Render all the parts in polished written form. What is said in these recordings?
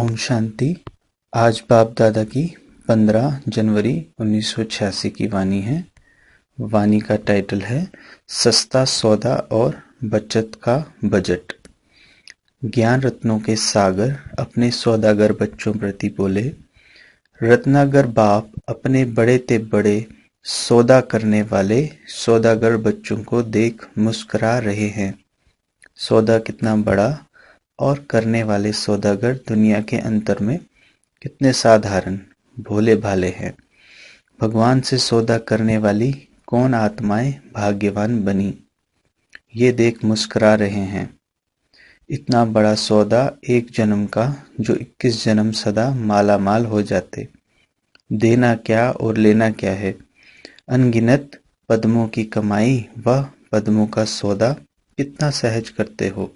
ओम शांति। आज बाप दादा की 15 जनवरी 1986 की वाणी है। वाणी का टाइटल है सस्ता सौदा और बचत का बजट। ज्ञान रत्नों के सागर अपने सौदागर बच्चों प्रति बोले, रत्नागर बाप अपने बड़े ते बड़े सौदा करने वाले सौदागर बच्चों को देख मुस्कुरा रहे हैं। सौदा कितना बड़ा और करने वाले सौदागर दुनिया के अंतर में कितने साधारण भोले भाले हैं। भगवान से सौदा करने वाली कौन आत्माएं भाग्यवान बनी, ये देख मुस्कुरा रहे हैं। इतना बड़ा सौदा एक जन्म का जो 21 जन्म सदा माला माल हो जाते। देना क्या और लेना क्या है। अनगिनत पद्मों की कमाई व पद्मों का सौदा कितना सहज करते हो।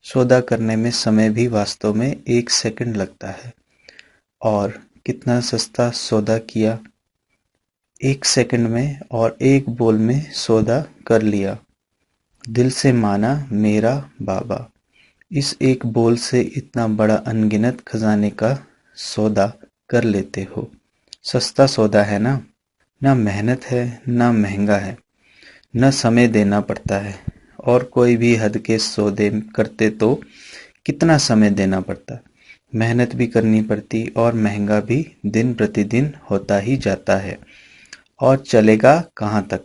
सौदा करने में समय भी वास्तव में 1 सेकंड लगता है और कितना सस्ता सौदा किया। 1 सेकंड में और 1 बोल में सौदा कर लिया। दिल से माना मेरा बाबा। इस 1 बोल से इतना बड़ा अनगिनत खजाने का सौदा कर लेते हो। सस्ता सौदा है ना मेहनत है ना महंगा है, न समय देना पड़ता है। और कोई भी हद के सौदे करते तो कितना समय देना पड़ता, मेहनत भी करनी पड़ती और महंगा भी दिन प्रतिदिन होता ही जाता है। और चलेगा कहाँ तक,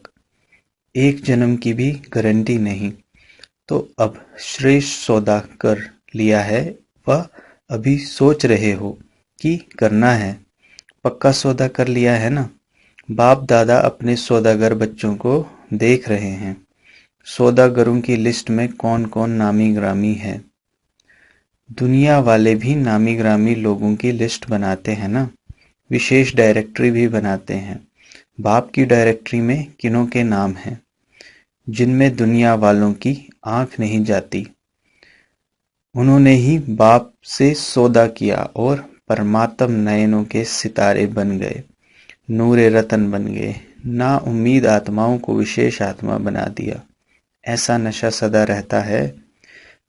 1 जन्म की भी गारंटी नहीं। तो अब श्रेष्ठ सौदा कर लिया है वह अभी सोच रहे हो कि करना है। पक्का सौदा कर लिया है ना। बाप दादा अपने सौदागर बच्चों को देख रहे हैं। सौदागरों की लिस्ट में कौन कौन नामी ग्रामी है। दुनिया वाले भी नामी ग्रामी लोगों की लिस्ट बनाते हैं ना, विशेष डायरेक्टरी भी बनाते हैं। बाप की डायरेक्टरी में किनों के नाम हैं जिनमें दुनिया वालों की आंख नहीं जाती। उन्होंने ही बाप से सौदा किया और परमात्म नयनों के सितारे बन गए, नूरे रतन बन गए। ना उम्मीद आत्माओं को विशेष आत्मा बना दिया। ऐसा नशा सदा रहता है।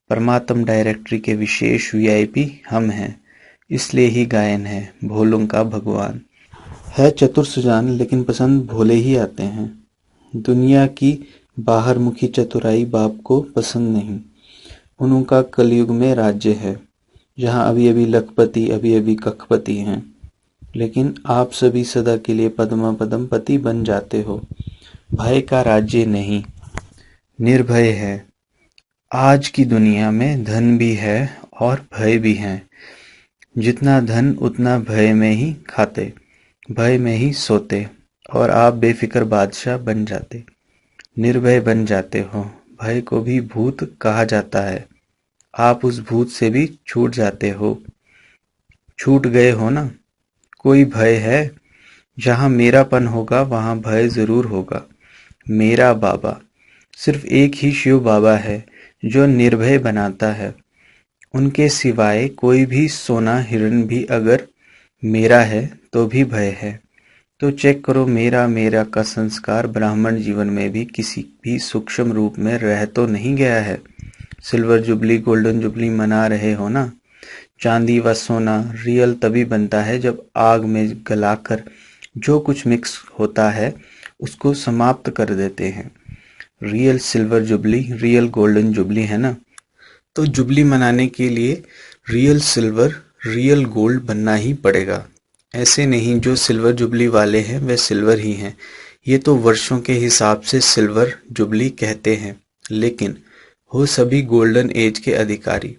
परमात्म डायरेक्टरी के विशेष वीआईपी हम हैं, इसलिए ही गायन है भोलों का भगवान है। चतुर सुजान लेकिन पसंद भोले ही आते हैं। दुनिया की बाहर मुखी चतुराई बाप को पसंद नहीं। उनका कलयुग में राज्य है जहाँ अभी अभी लखपति अभी अभी कखपति हैं, लेकिन आप सभी सदा के लिए पद्मा पद्मपति बन जाते हो। भय का राज्य नहीं, निर्भय है। आज की दुनिया में धन भी है और भय भी है। जितना धन उतना भय में ही खाते, भय में ही सोते और आप बेफिक्र बादशाह बन जाते, निर्भय बन जाते हो। भय को भी भूत कहा जाता है। आप उस भूत से भी छूट जाते हो, छूट गए हो ना। कोई भय है, जहाँ मेरापन होगा वहाँ भय जरूर होगा। मेरा बाबा, सिर्फ एक ही शिव बाबा है जो निर्भय बनाता है। उनके सिवाय कोई भी सोना हिरण भी अगर मेरा है तो भी भय है। तो चेक करो मेरा मेरा का संस्कार ब्राह्मण जीवन में भी किसी भी सूक्ष्म रूप में रह तो नहीं गया है। सिल्वर जुबली गोल्डन जुबली मना रहे हो ना। चांदी व सोना रियल तभी बनता है जब आग में गलाकर जो कुछ मिक्स होता है उसको समाप्त कर देते हैं। Real silver jubilee real golden jubilee है ना। तो जुबली मनाने के लिए रियल सिल्वर रियल गोल्ड बनना ही पड़ेगा। ऐसे नहीं जो सिल्वर जुबली वाले हैं वे सिल्वर ही हैं। ये तो वर्षों के हिसाब से सिल्वर जुबली कहते हैं, लेकिन हो सभी गोल्डन एज के अधिकारी,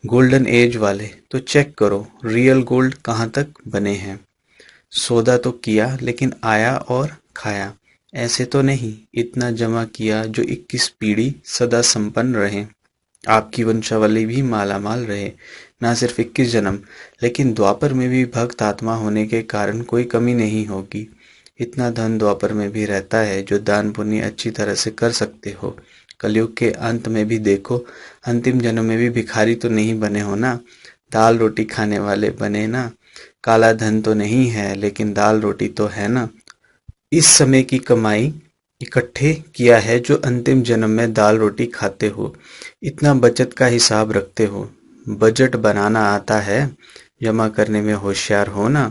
गोल्डन एज वाले। तो चेक करो रियल गोल्ड कहाँ तक बने हैं। सौदा तो किया लेकिन आया और खाया, ऐसे तो नहीं। इतना जमा किया जो 21 पीढ़ी सदा संपन्न रहे, आपकी वंशावली भी मालामाल रहे। ना सिर्फ 21 जन्म, लेकिन द्वापर में भी भक्त आत्मा होने के कारण कोई कमी नहीं होगी। इतना धन द्वापर में भी रहता है जो दान पुण्य अच्छी तरह से कर सकते हो। कलयुग के अंत में भी देखो, अंतिम जन्म में भी भिखारी तो नहीं बने हो ना, दाल रोटी खाने वाले बने ना। काला धन तो नहीं है लेकिन दाल रोटी तो है ना। इस समय की कमाई इकट्ठे किया है जो अंतिम जन्म में दाल रोटी खाते हो। इतना बचत का हिसाब रखते हो। बजट बनाना आता है, जमा करने में होशियार हो ना,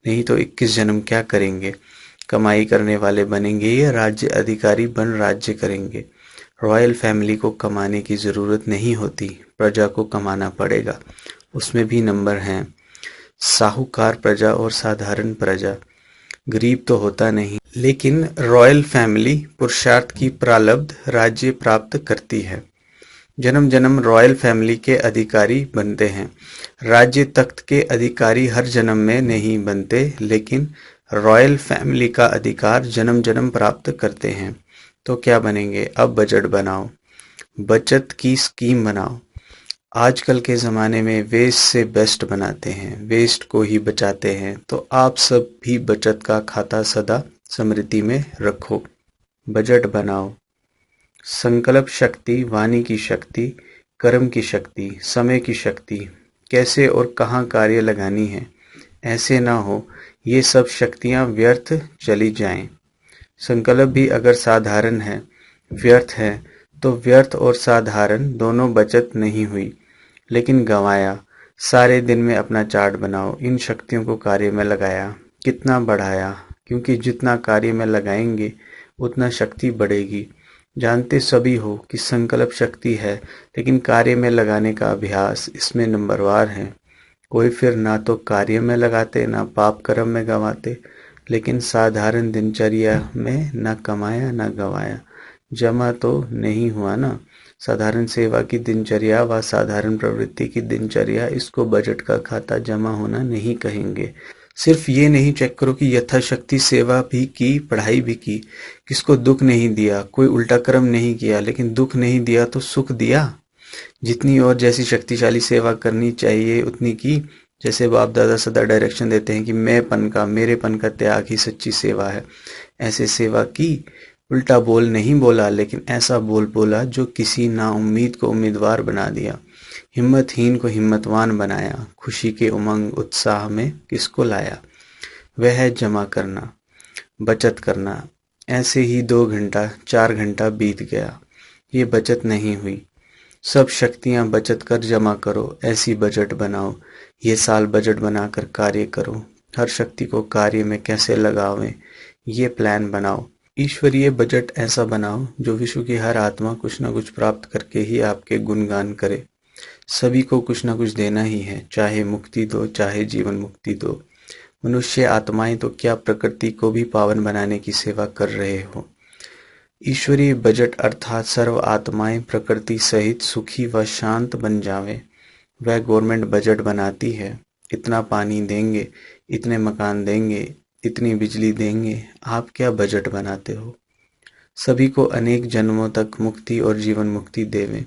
नहीं तो 21 जन्म क्या करेंगे। कमाई करने वाले बनेंगे या राज्य अधिकारी बन राज्य करेंगे। रॉयल फैमिली को कमाने की ज़रूरत नहीं होती, प्रजा को कमाना पड़ेगा। उसमें भी नंबर हैं, साहूकार प्रजा और साधारण प्रजा। गरीब तो होता नहीं, लेकिन रॉयल फैमिली पुरुषार्थ की प्रारब्ध राज्य प्राप्त करती है। जन्म जन्म रॉयल फैमिली के अधिकारी बनते हैं। राज्य तख्त के अधिकारी हर जन्म में नहीं बनते, लेकिन रॉयल फैमिली का अधिकार जन्म जन्म प्राप्त करते हैं। तो क्या बनेंगे? अब बजट बनाओ, बचत की स्कीम बनाओ। आजकल के ज़माने में वेस्ट से बेस्ट बनाते हैं, वेस्ट को ही बचाते हैं। तो आप सब भी बचत का खाता सदा स्मृति में रखो। बजट बनाओ। संकल्प शक्ति, वाणी की शक्ति, कर्म की शक्ति, समय की शक्ति, कैसे और कहाँ कार्य लगानी है। ऐसे ना हो ये सब शक्तियाँ व्यर्थ चली जाएं। संकल्प भी अगर साधारण है, व्यर्थ है, तो व्यर्थ और साधारण दोनों बचत नहीं हुई, लेकिन गंवाया। सारे दिन में अपना चार्ट बनाओ, इन शक्तियों को कार्य में लगाया, कितना बढ़ाया, क्योंकि जितना कार्य में लगाएंगे उतना शक्ति बढ़ेगी। जानते सभी हो कि संकल्प शक्ति है, लेकिन कार्य में लगाने का अभ्यास इसमें नंबरवार है। कोई फिर ना तो कार्य में लगाते, ना पाप कर्म में गंवाते, लेकिन साधारण दिनचर्या में ना कमाया ना गंवाया। जमा तो नहीं हुआ ना। साधारण सेवा की दिनचर्या व साधारण प्रवृत्ति की दिनचर्या, इसको बजट का खाता जमा होना नहीं कहेंगे। सिर्फ ये नहीं चेक करो कि यथाशक्ति सेवा भी की, पढ़ाई भी की, किसको दुख नहीं दिया, कोई उल्टा कर्म नहीं किया, लेकिन दुख नहीं दिया तो सुख दिया। जितनी और जैसी शक्तिशाली सेवा करनी चाहिए उतनी की। जैसे बाप दादा सदा डायरेक्शन देते हैं कि मैंपन का, मेरेपन का त्याग ही सच्ची सेवा है, ऐसे सेवा की। उल्टा बोल नहीं बोला, लेकिन ऐसा बोल बोला जो किसी नाउम्मीद को उम्मीदवार बना दिया, हिम्मतहीन को हिम्मतवान बनाया, खुशी के उमंग उत्साह में किसको लाया। वह है जमा करना, बचत करना। ऐसे ही 2 घंटा 4 घंटा बीत गया, ये बचत नहीं हुई। सब शक्तियां बचत कर जमा करो, ऐसी बजट बनाओ। ये साल बजट बनाकर कार्य करो। हर शक्ति को कार्य में कैसे लगावें, ये प्लान बनाओ। ईश्वरीय बजट ऐसा बनाओ जो विश्व की हर आत्मा कुछ न कुछ प्राप्त करके ही आपके गुणगान करे। सभी को कुछ न कुछ देना ही है, चाहे मुक्ति दो, चाहे जीवन मुक्ति दो। मनुष्य आत्माएं तो क्या प्रकृति को भी पावन बनाने की सेवा कर रहे हो। ईश्वरीय बजट अर्थात सर्व आत्माएं प्रकृति सहित सुखी व शांत बन जावें। वह गवर्नमेंट बजट बनाती है, इतना पानी देंगे, इतने मकान देंगे, इतनी बिजली देंगे। आप क्या बजट बनाते हो? सभी को अनेक जन्मों तक मुक्ति और जीवन मुक्ति देवें,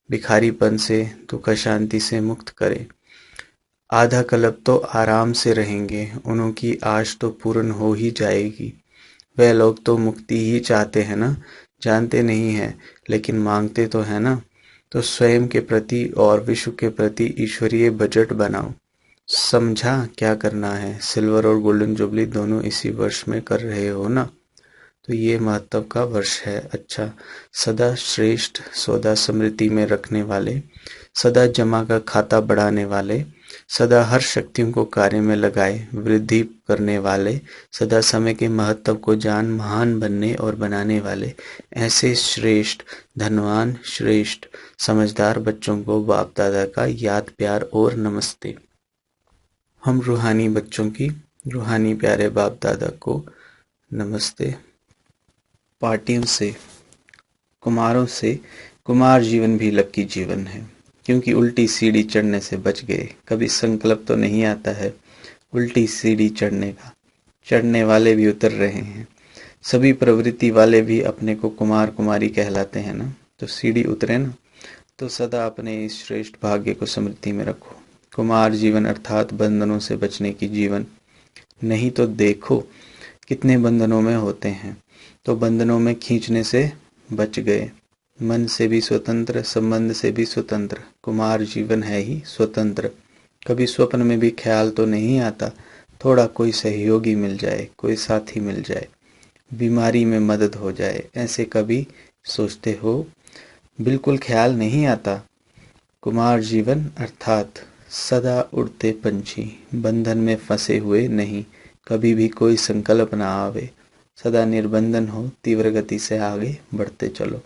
भिखारीपन से, दुख शांति से मुक्त करें। आधा कल्प तो आराम से रहेंगे, उनकी आश तो पूर्ण हो ही जाएगी। वह लोग तो मुक्ति ही चाहते हैं ना, जानते नहीं हैं, लेकिन मांगते तो है ना। तो स्वयं के प्रति और विश्व के प्रति ईश्वरीय बजट बनाओ। समझा क्या करना है? सिल्वर और गोल्डन जुबली दोनों इसी वर्ष में कर रहे हो ना, तो ये महत्व का वर्ष है। अच्छा, सदा श्रेष्ठ सौदा स्मृति में रखने वाले, सदा जमा का खाता बढ़ाने वाले, सदा हर शक्तियों को कार्य में लगाए वृद्धि करने वाले, सदा समय के महत्व को जान महान बनने और बनाने वाले, ऐसे श्रेष्ठ धनवान श्रेष्ठ समझदार बच्चों को बाप दादा का याद प्यार और नमस्ते। हम रूहानी बच्चों की रूहानी प्यारे बाप दादा को नमस्ते। पार्टियों से, कुमारों से, कुमार जीवन भी लक्की जीवन है, क्योंकि उल्टी सीढ़ी चढ़ने से बच गए। कभी संकल्प तो नहीं आता है उल्टी सीढ़ी चढ़ने का, चढ़ने वाले भी उतर रहे हैं। सभी प्रवृत्ति वाले भी अपने को कुमार कुमारी कहलाते हैं ना, तो सीढ़ी उतरे ना, तो सदा अपने इस श्रेष्ठ भाग्य को स्मृति में रखो। कुमार जीवन अर्थात बंधनों से बचने की जीवन। नहीं तो देखो कितने बंधनों में होते हैं, तो बंधनों में खींचने से बच गए। मन से भी स्वतंत्र, संबंध से भी स्वतंत्र, कुमार जीवन है ही स्वतंत्र। कभी स्वप्न में भी ख्याल तो नहीं आता थोड़ा कोई सहयोगी मिल जाए, कोई साथी मिल जाए, बीमारी में मदद हो जाए, ऐसे कभी सोचते हो? बिल्कुल ख्याल नहीं आता। कुमार जीवन अर्थात सदा उड़ते पंछी, बंधन में फंसे हुए नहीं, कभी भी कोई संकल्प ना आवे, सदा निर्बंधन हो, तीव्र गति से आगे बढ़ते चलो।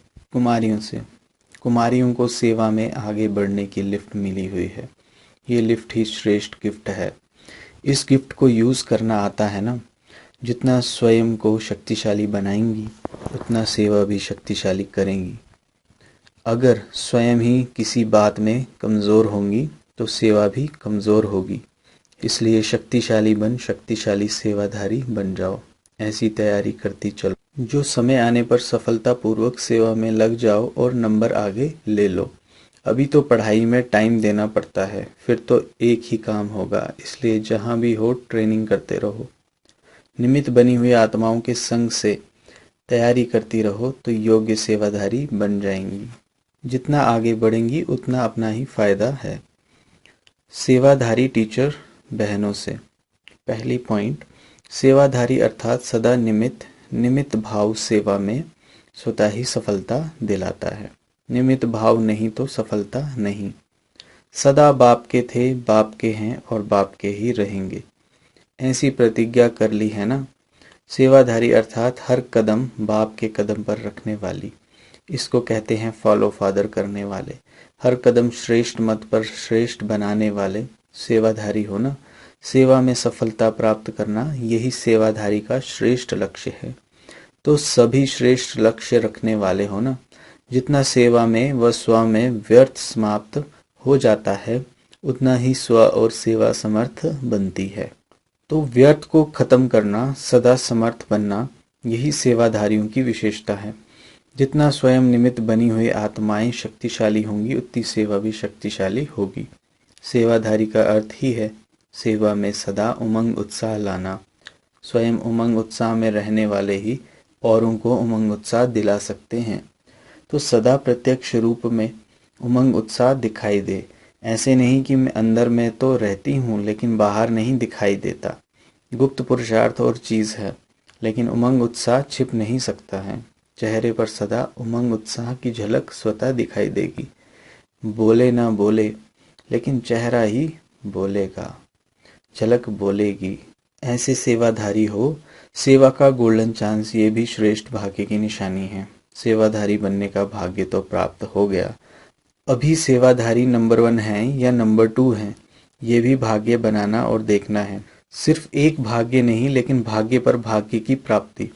कुमारियों को सेवा में आगे बढ़ने की लिफ्ट मिली हुई है। ये लिफ्ट ही श्रेष्ठ गिफ्ट है। इस गिफ्ट को यूज करना आता है ना, जितना स्वयं को शक्तिशाली बनाएंगी उतना सेवा भी शक्तिशाली करेंगी। अगर स्वयं ही किसी बात में कमजोर होंगी तो सेवा भी कमजोर होगी। इसलिए शक्तिशाली बन शक्तिशाली सेवाधारी बन जाओ। ऐसी तैयारी करती चलो जो समय आने पर सफलतापूर्वक सेवा में लग जाओ और नंबर आगे ले लो। अभी तो पढ़ाई में टाइम देना पड़ता है, फिर तो एक ही काम होगा, इसलिए जहां भी हो ट्रेनिंग करते रहो। निमित्त बनी हुई आत्माओं के संग से तैयारी करती रहो तो योग्य सेवाधारी बन जाएंगी। जितना आगे बढ़ेंगी उतना अपना ही फायदा है। सेवाधारी टीचर बहनों से। पहली पॉइंट, सेवाधारी अर्थात सदा निमित्त भाव सेवा में स्वतः ही सफलता दिलाता है। निमित्त भाव नहीं तो सफलता नहीं। सदा बाप के थे, बाप के हैं और बाप के ही रहेंगे, ऐसी प्रतिज्ञा कर ली है ना। सेवाधारी अर्थात हर कदम बाप के कदम पर रखने वाली, इसको कहते हैं फॉलो फादर करने वाले। हर कदम श्रेष्ठ मत पर श्रेष्ठ बनाने वाले सेवाधारी हो ना। सेवा में सफलता प्राप्त करना यही सेवाधारी का श्रेष्ठ लक्ष्य है। तो सभी श्रेष्ठ लक्ष्य रखने वाले हो ना। जितना सेवा में व स्व में व्यर्थ समाप्त हो जाता है उतना ही स्व और सेवा समर्थ बनती है। तो व्यर्थ को खत्म करना, सदा समर्थ बनना, यही सेवाधारियों की विशेषता है। जितना स्वयं निमित्त बनी हुई आत्माएं शक्तिशाली होंगी उतनी सेवा भी शक्तिशाली होगी। सेवाधारी का अर्थ ही है सेवा में सदा उमंग उत्साह लाना। स्वयं उमंग उत्साह में रहने वाले ही औरों को उमंग उत्साह दिला सकते हैं। तो सदा प्रत्यक्ष रूप में उमंग उत्साह दिखाई दे। ऐसे नहीं कि मैं अंदर में तो रहती हूँ लेकिन बाहर नहीं दिखाई देता। गुप्त पुरुषार्थ और चीज है, लेकिन उमंग उत्साह छिप नहीं सकता है। चेहरे पर सदा उमंग उत्साह की झलक स्वतः दिखाई देगी। बोले ना बोले लेकिन चेहरा ही बोलेगा, झलक बोलेगी। ऐसे सेवाधारी हो। सेवा का गोल्डन चांस ये भी श्रेष्ठ भाग्य की निशानी है। सेवाधारी बनने का भाग्य तो प्राप्त हो गया, अभी सेवाधारी नंबर 1 है या नंबर 2 है, ये भी भाग्य बनाना और देखना है। सिर्फ एक भाग्य नहीं, लेकिन भाग्य पर भाग्य की प्राप्ति।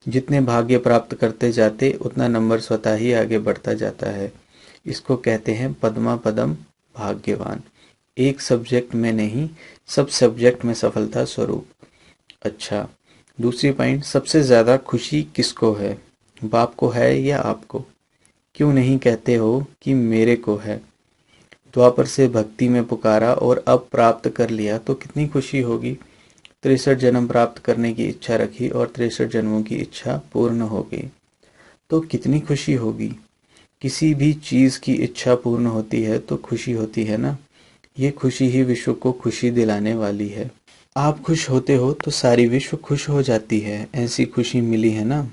जितने भाग्य प्राप्त करते जाते उतना नंबर स्वतः ही आगे बढ़ता जाता है। इसको कहते हैं पद्मा पदम भाग्यवान। एक सब्जेक्ट में नहीं, सब सब्जेक्ट में सफलता स्वरूप। अच्छा, दूसरी पॉइंट, सबसे ज्यादा खुशी किसको है? बाप को है या आपको? क्यों नहीं कहते हो कि मेरे को है? द्वापर से भक्ति में पुकारा और अब प्राप्त कर लिया तो कितनी खुशी होगी। 63 जन्म प्राप्त करने की इच्छा रखी और 63 जन्मों की इच्छा पूर्ण हो गई तो कितनी खुशी होगी। किसी भी चीज की इच्छा पूर्ण होती है तो खुशी होती है ना। ये खुशी ही विश्व को खुशी दिलाने वाली है। आप खुश होते हो तो सारी विश्व खुश हो जाती है। ऐसी खुशी मिली है ना।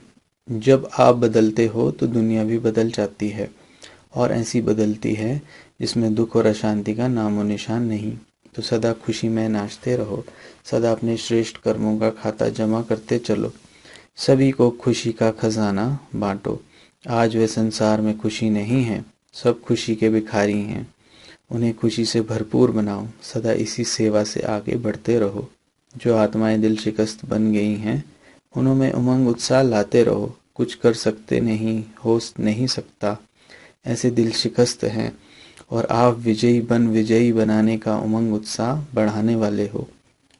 जब आप बदलते हो तो दुनिया भी बदल जाती है, और ऐसी बदलती है जिसमें दुख और अशांति का नामो निशान नहीं। तो सदा खुशी में नाचते रहो। सदा अपने श्रेष्ठ कर्मों का खाता जमा करते चलो। सभी को खुशी का खजाना बांटो। आज वे संसार में खुशी नहीं है, सब खुशी के भिखारी हैं। उन्हें खुशी से भरपूर बनाओ। सदा इसी सेवा से आगे बढ़ते रहो। जो आत्माएं दिल शिकस्त बन गई हैं उनमें उमंग उत्साह लाते रहो। कुछ कर सकते नहीं, हो नहीं सकता, ऐसे दिल शिकस्त हैं, और आप विजयी बनाने का उमंग उत्साह बढ़ाने वाले हो।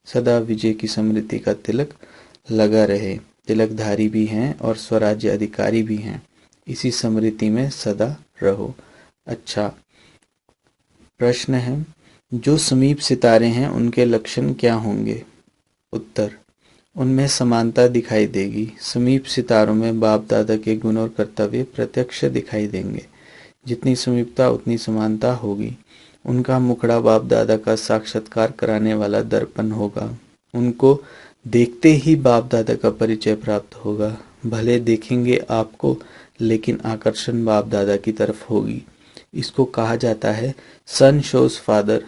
सदा विजय की स्मृति का तिलक लगा रहे। तिलकधारी भी हैं और स्वराज्य अधिकारी भी हैं। इसी स्मृति में सदा रहो। अच्छा, प्रश्न है, जो समीप सितारे हैं उनके लक्षण क्या होंगे? उत्तर, उनमें समानता दिखाई देगी। समीप सितारों में बाप दादा के गुण और कर्तव्य प्रत्यक्ष दिखाई देंगे। जितनी समीपता उतनी समानता होगी। उनका मुखड़ा बाप दादा का साक्षात्कार कराने वाला दर्पण होगा। उनको देखते ही बाप दादा का परिचय प्राप्त होगा। भले देखेंगे आपको, लेकिन आकर्षण बाप दादा की तरफ होगी। इसको कहा जाता है सन शोज फादर।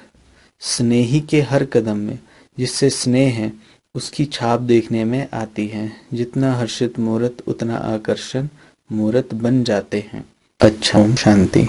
स्नेही के हर कदम में जिससे स्नेह है उसकी छाप देखने में आती है। जितना हर्षित मूर्त उतना आकर्षण मूर्त बन जाते हैं। अच्छा, ओम शांति।